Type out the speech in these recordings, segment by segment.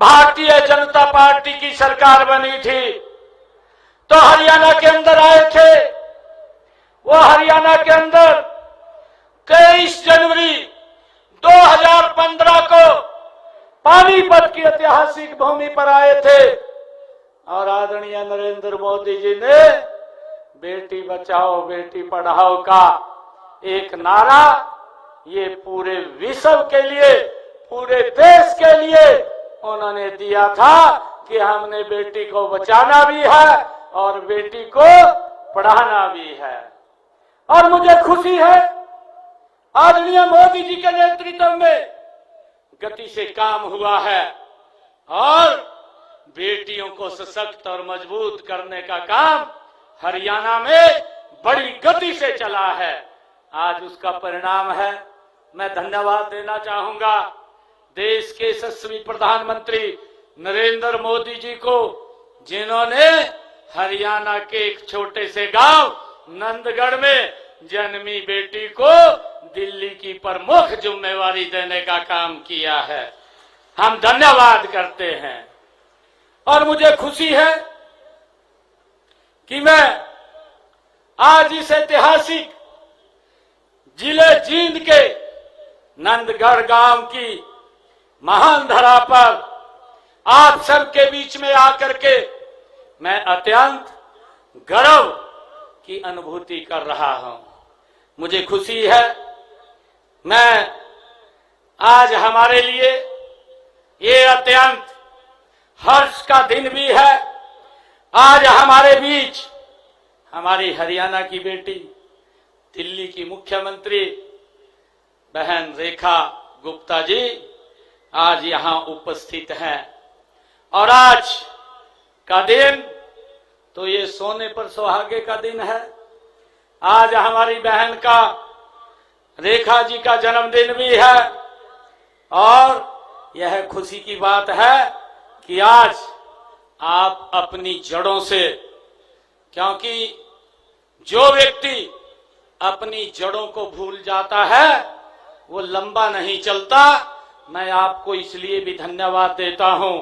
Bharatiya Janata party की सरकार बनी थी तो हरियाणा के अंदर आए थे। वो हरियाणा के अंदर 23 जनवरी 2015 को पानीपत की ऐतिहासिक भूमि पर आए थे और आदरणीय नरेंद्र मोदी जी ने बेटी बचाओ बेटी पढ़ाओ का एक नारा ये पूरे विश्व के लिए, पूरे देश के लिए उन्होंने दिया था कि हमने बेटी को बचाना भी है और बेटी को पढ़ाना भी है। और मुझे खुशी है आदरणीय मोदी जी के नेतृत्व में गति से काम हुआ है और बेटियों को सशक्त और मजबूत करने का काम हरियाणा में बड़ी गति से चला है। आज उसका परिणाम है। मैं धन्यवाद देना चाहूंगा देश के यशस्वी प्रधानमंत्री नरेंद्र मोदी जी को, जिन्होंने हरियाणा के एक छोटे से गांव नंदगढ़ में जन्मी बेटी को दिल्ली की प्रमुख जिम्मेवारी देने का काम किया है। हम धन्यवाद करते हैं और मुझे खुशी है कि मैं आज इस ऐतिहासिक जिले जींद के नंदगढ़ गांव की महान धरा पर आप सबके बीच में आकर के मैं अत्यंत गर्व की अनुभूति कर रहा हूं। मुझे खुशी है। मैं आज हमारे लिए ये अत्यंत हर्ष का दिन भी है। आज हमारे बीच हमारी हरियाणा की बेटी, दिल्ली की मुख्यमंत्री बहन रेखा गुप्ता जी आज यहां उपस्थित हैं और आज का दिन तो ये सोने पर सुहागे का दिन है। आज हमारी बहन का, रेखा जी का जन्मदिन भी है और यह खुशी की बात है कि आज आप अपनी जड़ों से, क्योंकि जो व्यक्ति अपनी जड़ों को भूल जाता है वो लंबा नहीं चलता। मैं आपको इसलिए भी धन्यवाद देता हूं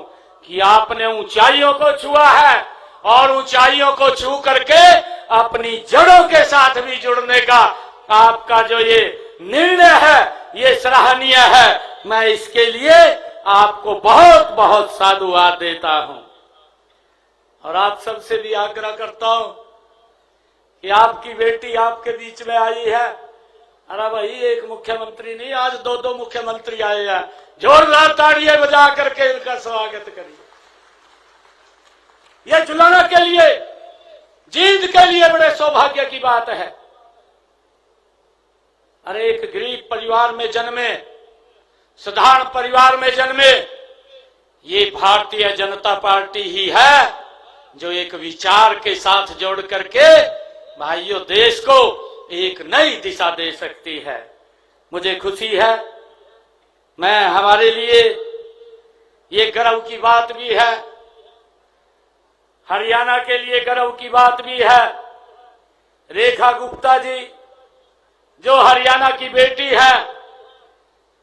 कि आपने ऊंचाइयों को छुआ है और ऊंचाइयों को छू करके अपनी जड़ों के साथ भी जुड़ने का आपका जो ये निर्णय है ये सराहनीय है। मैं इसके लिए आपको बहुत बहुत साधुवाद देता हूं और आप सबसे भी आग्रह करता हूं कि आपकी बेटी आपके बीच में आई है। अरे भाई, एक मुख्यमंत्री नहीं, आज दो मुख्यमंत्री आए हैं। जोरदार ताड़ियां बजा करके इनका स्वागत करिए। यह जुलाना के लिए, जींद के लिए बड़े सौभाग्य की बात है। अरे एक गरीब परिवार में जन्मे, साधारण परिवार में जन्मे, ये भारतीय जनता पार्टी ही है जो एक विचार के साथ जोड़ करके भाइयों देश को एक नई दिशा दे सकती है। मुझे खुशी है। मैं हमारे लिए ये गर्व की बात भी है, हरियाणा के लिए गर्व की बात भी है। रेखा गुप्ता जी जो हरियाणा की बेटी है,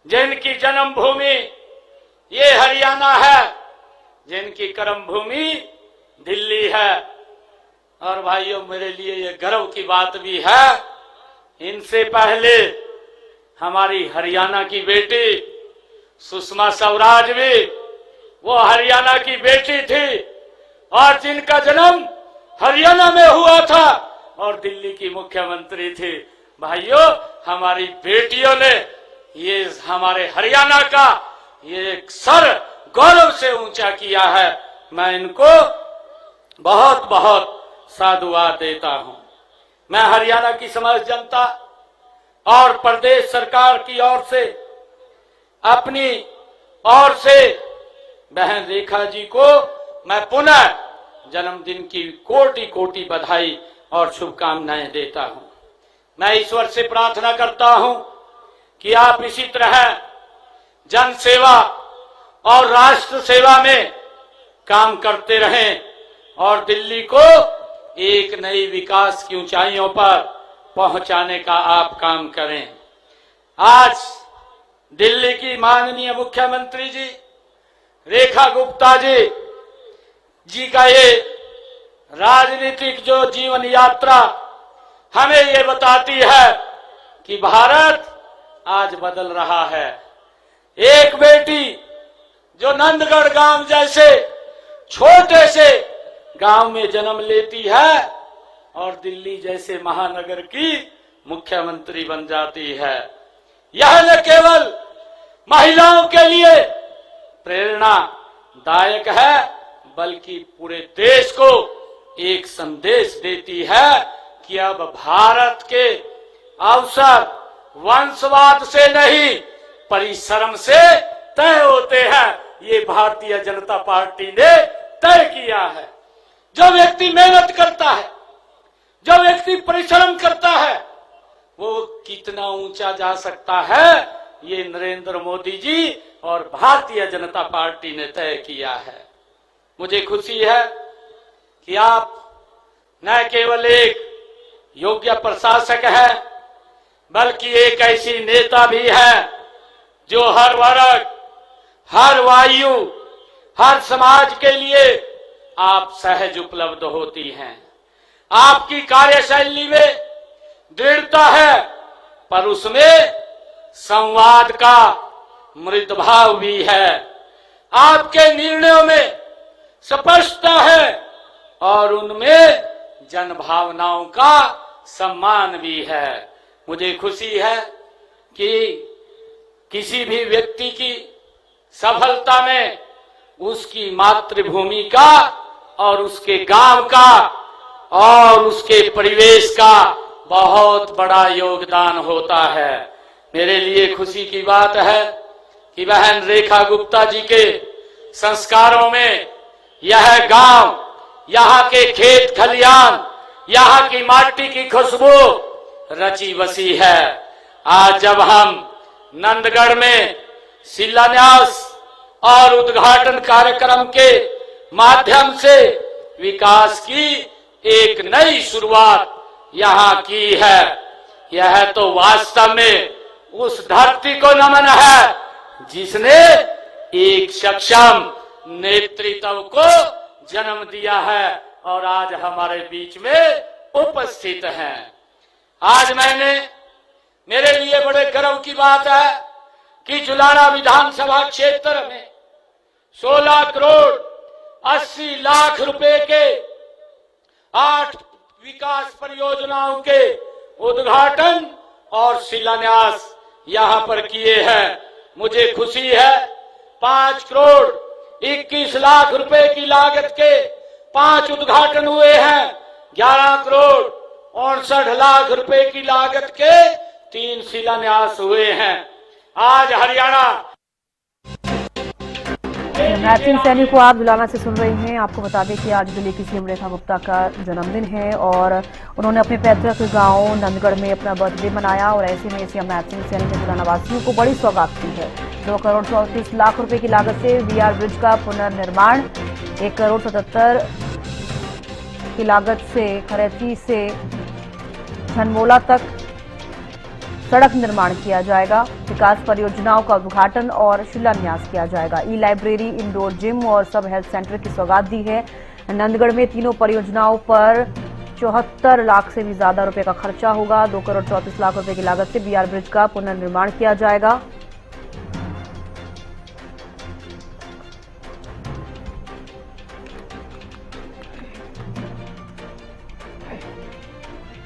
जिनकी जन्मभूमि ये हरियाणा है, जिनकी कर्मभूमि दिल्ली है। और भाइयों, मेरे लिए ये गर्व की बात भी है, इनसे पहले हमारी हरियाणा की बेटी सुषमा स्वराज भी वो हरियाणा की बेटी थी और जिनका जन्म हरियाणा में हुआ था और दिल्ली की मुख्यमंत्री थी। भाइयों, हमारी बेटियों ने ये हमारे हरियाणा का ये सर गौरव से ऊंचा किया है। मैं इनको बहुत बहुत साधुवाद देता हूं। मैं हरियाणा की समस्त जनता और प्रदेश सरकार की ओर से, अपनी ओर से बहन रेखा जी को मैं पुनः जन्मदिन की कोटि कोटि बधाई और शुभकामनाएं देता हूं। मैं ईश्वर से प्रार्थना करता हूं कि आप इसी तरह जन सेवा और राष्ट्र सेवा में काम करते रहें और दिल्ली को एक नई विकास की ऊंचाइयों पर पहुंचाने का आप काम करें। आज दिल्ली की माननीय मुख्यमंत्री जी रेखा गुप्ता जी का ये राजनीतिक जो जीवन यात्रा हमें ये बताती है कि भारत आज बदल रहा है। एक बेटी जो नंदगढ़ गांव जैसे छोटे से गांव में जन्म लेती है और दिल्ली जैसे महानगर की मुख्यमंत्री बन जाती है, यह न केवल महिलाओं के लिए प्रेरणादायक है बल्कि पूरे देश को एक संदेश देती है कि अब भारत के अवसर वंशवाद से नहीं परिश्रम से तय होते हैं। ये भारतीय जनता पार्टी ने तय किया है। जो व्यक्ति मेहनत करता है, जो व्यक्ति परिश्रम करता है, वो कितना ऊंचा जा सकता है, ये नरेंद्र मोदी जी और भारतीय जनता पार्टी ने तय किया है। मुझे खुशी है कि आप न केवल एक योग्य प्रशासक है बल्कि एक ऐसी नेता भी है जो हर वर्ग, हर वायु, हर समाज के लिए आप सहज उपलब्ध होती हैं। आपकी कार्यशैली में दृढ़ता है पर उसमें संवाद का मृद भाव भी है। आपके निर्णयों में स्पष्टता है और उनमें जन भावनाओं का सम्मान भी है। मुझे खुशी है कि किसी भी व्यक्ति की सफलता में उसकी मातृभूमि का और उसके गांव का और उसके परिवेश का बहुत बड़ा योगदान होता है। मेरे लिए खुशी की बात है कि बहन रेखा गुप्ता जी के संस्कारों में यह गांव, यहाँ के खेत खलियान, यहाँ की माटी की खुशबू रची बसी है। आज जब हम नंदगढ़ में शिलान्यास और उद्घाटन कार्यक्रम के माध्यम से विकास की एक नई शुरुआत यहाँ की है, यह तो वास्तव में उस धरती को नमन है जिसने एक सक्षम नेतृत्व को जन्म दिया है और आज हमारे बीच में उपस्थित हैं। आज मेरे लिए बड़े गर्व की बात है कि जुलाना विधानसभा क्षेत्र में 16 करोड़ 80 लाख रुपए के 8 विकास परियोजनाओं के उद्घाटन और शिलान्यास यहां पर किए हैं। मुझे खुशी है 5 करोड़ 21 लाख रुपए की लागत के 5 उद्घाटन हुए हैं। 11 करोड़ 69 लाख रुपए की लागत के 3 शिलान्यास हुए हैं। आज हरियाणा मैथिल सैनी को आप जुलाना से सुन रही हैं। आपको बता दें कि आज दिल्ली की सीएम रेखा गुप्ता का जन्मदिन है और उन्होंने अपने पैतृक गांव नंदगढ़ में अपना बर्थडे मनाया और ऐसे में सीएम मैथिल सैनी ने जुलाना वासियों को बड़ी सौगात दी है। 2 करोड़ 34 लाख रुपए की लागत से वीआर ब्रिज का पुनर्निर्माण, 1 करोड़ 77 की लागत से खरेती से झनमोला तक सड़क निर्माण किया जाएगा। विकास परियोजनाओं का उद्घाटन और शिलान्यास किया जाएगा। ई लाइब्रेरी, इंडोर जिम और सब हेल्थ सेंटर की सौगात दी है। नंदगढ़ में तीनों परियोजनाओं पर 74 लाख से भी ज्यादा रुपए का खर्चा होगा। 2 करोड़ 34 लाख रुपए की लागत से वीआर ब्रिज का पुनर्निर्माण किया जाएगा।